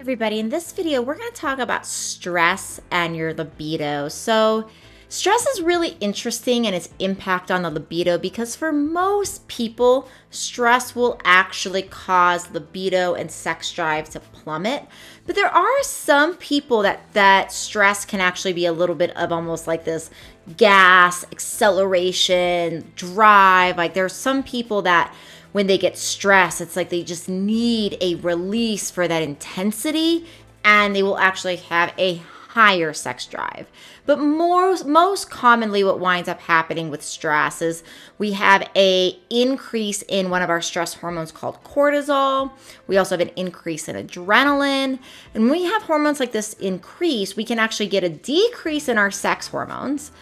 Everybody, in this video, we're going to talk about stress and your libido. So, stress is really interesting and its impact on the libido because for most people, stress will actually cause libido and sex drive to plummet. But there are some people that stress can actually be a little bit of almost like this gas, acceleration, drive. Like there's some people that when they get stressed, it's like they just need a release for that intensity and they will actually have a higher sex drive. But most commonly what winds up happening with stress is we have a increase in one of our stress hormones called cortisol. We also have an increase in adrenaline. And when we have hormones like this increase, we can actually get a decrease in our sex hormones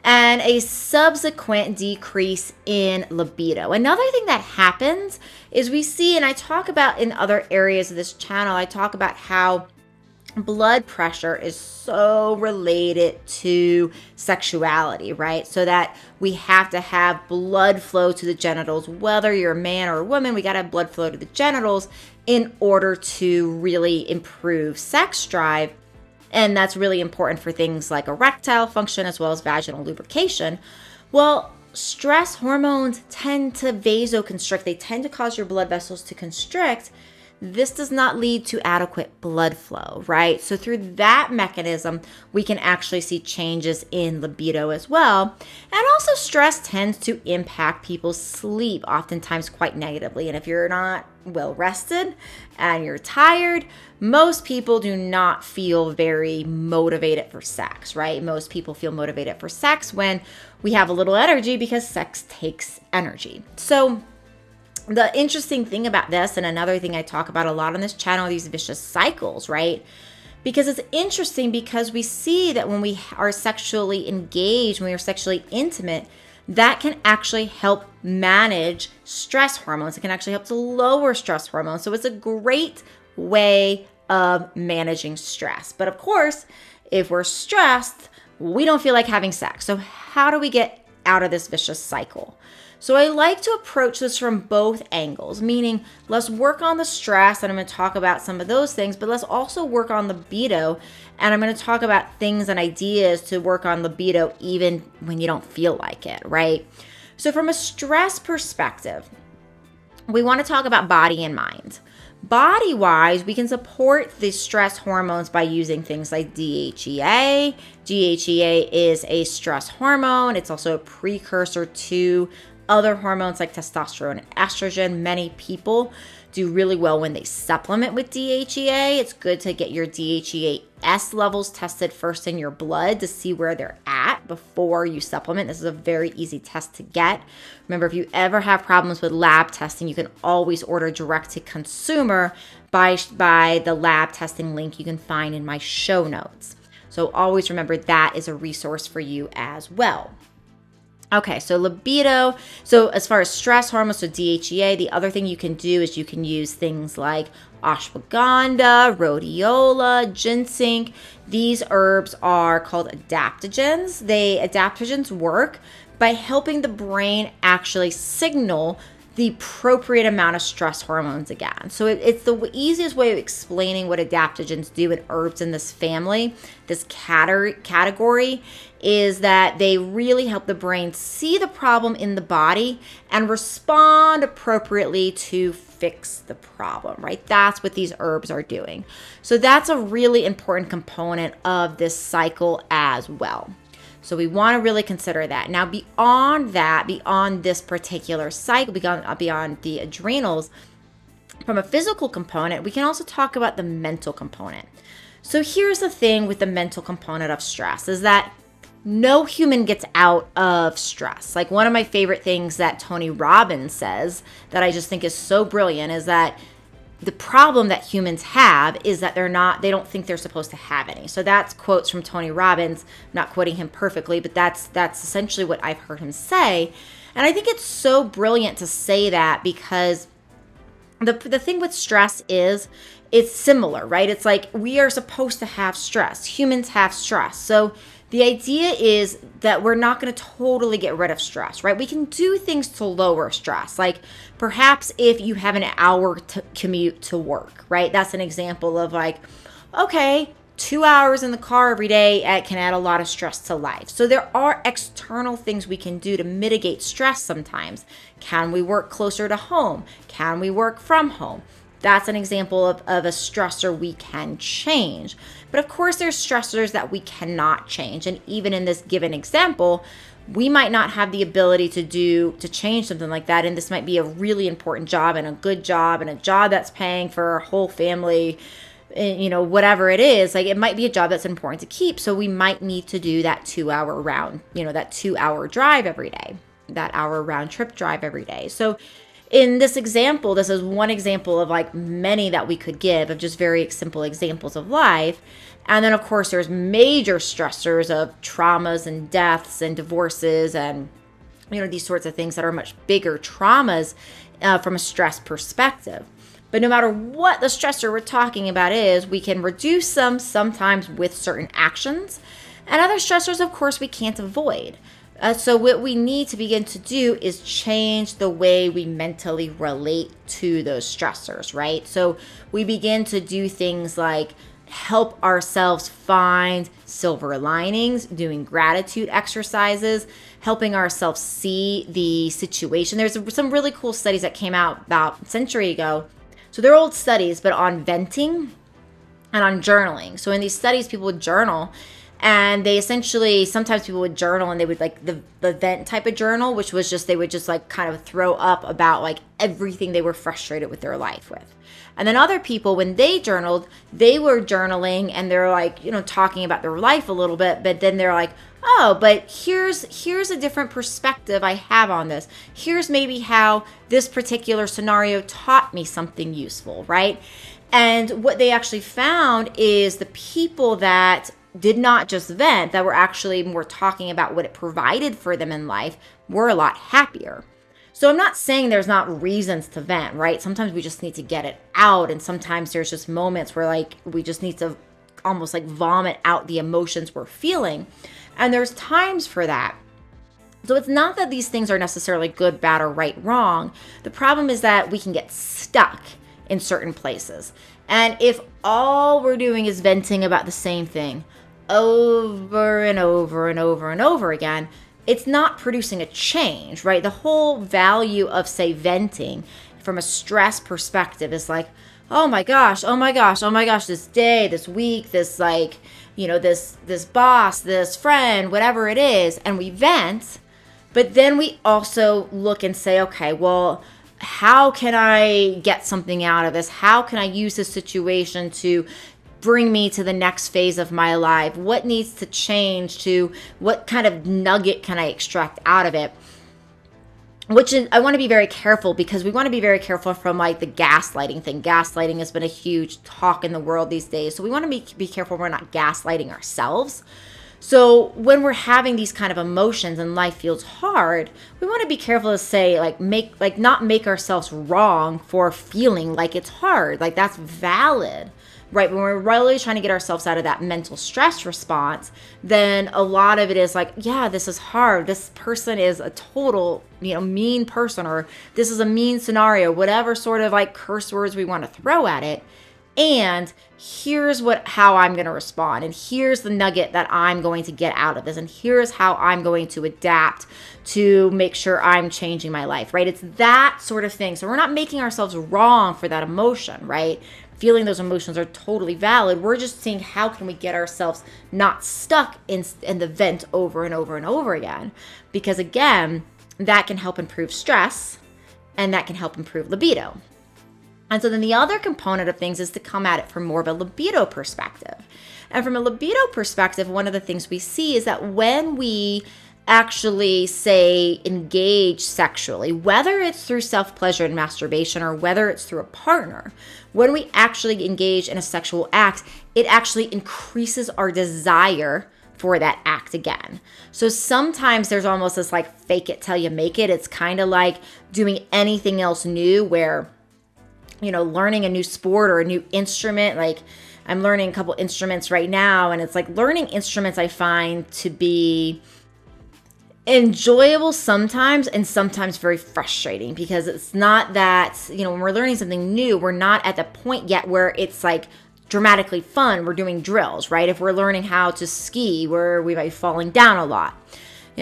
and a subsequent decrease in libido. Another thing that happens is we see, and I talk about in other areas of this channel, I talk about how blood pressure is so related to sexuality, right? So that we have to have blood flow to the genitals, whether you're a man or a woman, we got to have blood flow to the genitals in order to really improve sex drive. And that's really important for things like erectile function as well as vaginal lubrication. Well, stress hormones tend to vasoconstrict. They tend to cause your blood vessels to constrict. This does not lead to adequate blood flow, right? So through that mechanism, we can actually see changes in libido as well. And also stress tends to impact people's sleep, oftentimes quite negatively. And if you're not well rested and you're tired, most people do not feel very motivated for sex, right? Most people feel motivated for sex when we have a little energy because sex takes energy. So the interesting thing about this, and another thing I talk about a lot on this channel, these vicious cycles, right? Because it's interesting because we see that when we are sexually engaged, when we are sexually intimate, that can actually help manage stress hormones. It can actually help to lower stress hormones. So it's a great way of managing stress. But of course, if we're stressed, we don't feel like having sex. So how do we get out of this vicious cycle? So I like to approach this from both angles, meaning let's work on the stress, and I'm going to talk about some of those things, but let's also work on libido, and I'm going to talk about things and ideas to work on libido even when you don't feel like it, right? So from a stress perspective, we want to talk about body and mind. Body-wise, we can support the stress hormones by using things like DHEA. DHEA is a stress hormone. It's also a precursor to other hormones like testosterone and estrogen. Many people do really well when they supplement with DHEA. It's good to get your DHEA-S levels tested first in your blood to see where they're at before you supplement. This is a very easy test to get. Remember, if you ever have problems with lab testing, you can always order direct to consumer by the lab testing link you can find in my show notes. So always remember that is a resource for you as well. Okay, so libido. So as far as stress hormones, so DHEA, the other thing you can do is you can use things like ashwagandha, rhodiola, ginseng. These herbs are called adaptogens. Adaptogens work by helping the brain actually signal the appropriate amount of stress hormones again. So it's the easiest way of explaining what adaptogens do in herbs in this family, this category, is that they really help the brain see the problem in the body and respond appropriately to fix the problem, right? That's what these herbs are doing. So that's a really important component of this cycle as well. So we want to really consider that. Now, beyond this particular cycle, beyond the adrenals, from a physical component, we can also talk about the mental component. So here's the thing with the mental component of stress is that no human gets out of stress. Like one of my favorite things that Tony Robbins says that I just think is so brilliant is that the problem that humans have is that they don't think they're supposed to have any. So that's quotes from Tony Robbins. I'm not quoting him perfectly, but that's essentially what I've heard him say. And I think it's so brilliant to say that because the thing with stress is it's similar, right? It's like we are supposed to have stress. Humans have stress. So The idea is that we're not going to totally get rid of stress, right? We can do things to lower stress. Like perhaps if you have an hour commute to work, right? That's an example of like, okay, 2 hours in the car every day can add a lot of stress to life. So there are external things we can do to mitigate stress sometimes. Can we work closer to home? Can we work from home? That's an example of a stressor we can change. But of course, there's stressors that we cannot change. And even in this given example, we might not have the ability to change something like that. And this might be a really important job and a good job and a job that's paying for our whole family, whatever it is. Like it might be a job that's important to keep. So we might need to do that 2 hour round, that 2 hour drive every day, that hour round trip drive every day. So in this example, this is one example of like many that we could give of just very simple examples of life. And then of course there's major stressors of traumas and deaths and divorces and these sorts of things that are much bigger traumas from a stress perspective. But no matter what the stressor we're talking about is, we can reduce them sometimes with certain actions. And other stressors, of course, we can't avoid. So what we need to begin to do is change the way we mentally relate to those stressors, right? So we begin to do things like help ourselves find silver linings, doing gratitude exercises, helping ourselves see the situation. There's some really cool studies that came out about a century ago. So they're old studies, but on venting and on journaling. So in these studies, people would journal. And they essentially, sometimes people would journal and they would like the vent type of journal, which was just, they would just like kind of throw up about like everything they were frustrated with their life with. And then other people, when they journaled, they were journaling and they're like, talking about their life a little bit, but then they're like, oh, but here's a different perspective I have on this. Here's maybe how this particular scenario taught me something useful, right? And what they actually found is the people that did not just vent, that were actually more talking about what it provided for them in life, were a lot happier. So I'm not saying there's not reasons to vent, right? Sometimes we just need to get it out. And sometimes there's just moments where like we just need to almost like vomit out the emotions we're feeling. And there's times for that. So it's not that these things are necessarily good, bad, or right, wrong. The problem is that we can get stuck in certain places. And if all we're doing is venting about the same thing over and over and over and over again, it's not producing a change, right? The whole value of, say, venting from a stress perspective is like, oh my gosh, this day, this week, this like, this boss, this friend, whatever it is, and we vent, but then we also look and say, okay, well, how can I get something out of this? How can I use this situation to bring me to the next phase of my life? What needs to change? What kind of nugget can I extract out of it? Which is, I want to be very careful, because we want to be very careful from like the gaslighting thing. Gaslighting has been a huge talk in the world these days. So we want to be careful we're not gaslighting ourselves. So when we're having these kind of emotions and life feels hard, we want to be careful to say not make ourselves wrong for feeling like it's hard. Like that's valid, right? When we're really trying to get ourselves out of that mental stress response, then a lot of it is like, yeah, this is hard. This person is a total, mean person, or this is a mean scenario, whatever sort of like curse words we want to throw at it. And here's how I'm going to respond. And here's the nugget that I'm going to get out of this. And here's how I'm going to adapt to make sure I'm changing my life, right? It's that sort of thing. So we're not making ourselves wrong for that emotion, right? Feeling those emotions are totally valid. We're just seeing how can we get ourselves not stuck in the vent over and over and over again. Because again, that can help improve stress and that can help improve libido. And so then the other component of things is to come at it from more of a libido perspective. And from a libido perspective, one of the things we see is that when we actually, say, engage sexually, whether it's through self-pleasure and masturbation or whether it's through a partner, when we actually engage in a sexual act, it actually increases our desire for that act again. So sometimes there's almost this like fake it till you make it. It's kind of like doing anything else new where learning a new sport or a new instrument. Like I'm learning a couple instruments right now, and it's like learning instruments I find to be enjoyable sometimes and sometimes very frustrating, because it's not that, when we're learning something new, we're not at the point yet where it's like dramatically fun. We're doing drills, right? If we're learning how to ski, where we might be falling down a lot.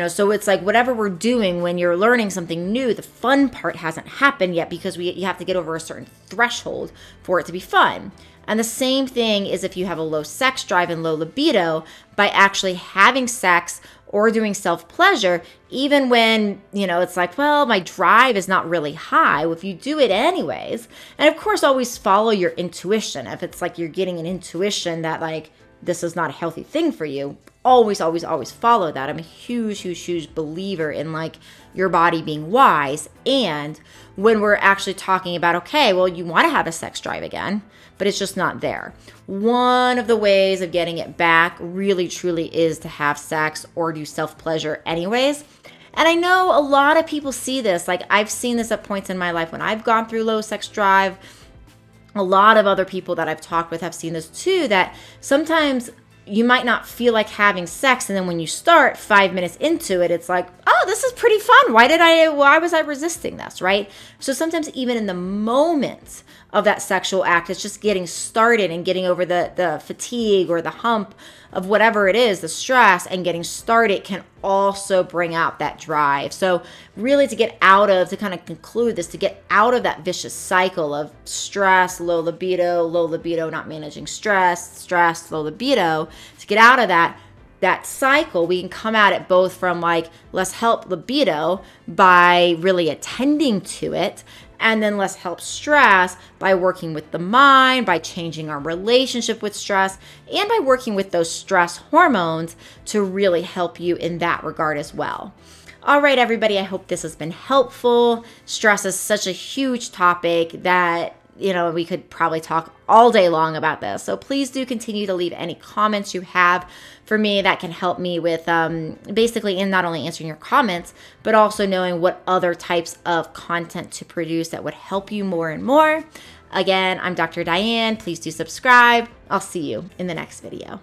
So it's like whatever we're doing when you're learning something new, the fun part hasn't happened yet, because you have to get over a certain threshold for it to be fun. And the same thing is if you have a low sex drive and low libido, by actually having sex or doing self-pleasure, even when, it's like, well, my drive is not really high. Well, if you do it anyways, and of course, always follow your intuition. If it's like you're getting an intuition that like, this is not a healthy thing for you, always, always, always follow that. I'm a huge, huge, huge believer in like your body being wise. And when we're actually talking about, okay, well, you want to have a sex drive again, but it's just not there. One of the ways of getting it back really, truly is to have sex or do self-pleasure anyways. And I know a lot of people see this. Like I've seen this at points in my life when I've gone through low sex drive. A lot of other people that I've talked with have seen this too, that sometimes you might not feel like having sex, and then when you start 5 minutes into it, it's like, oh, this is pretty fun. Why was I resisting this, right? So sometimes even in the moment of that sexual act, it's just getting started and getting over the fatigue or the hump of whatever it is, the stress, and getting started can also bring out that drive. So really to kind of conclude this, to get out of that vicious cycle of stress, low libido, not managing stress, low libido, to get out of that cycle, we can come at it both from like, let's help libido by really attending to it, and then let's help stress by working with the mind, by changing our relationship with stress, and by working with those stress hormones to really help you in that regard as well. All right, everybody, I hope this has been helpful. Stress is such a huge topic that we could probably talk all day long about this. So please do continue to leave any comments you have for me that can help me with basically in not only answering your comments, but also knowing what other types of content to produce that would help you more and more. Again, I'm Dr. Diane. Please do subscribe. I'll see you in the next video.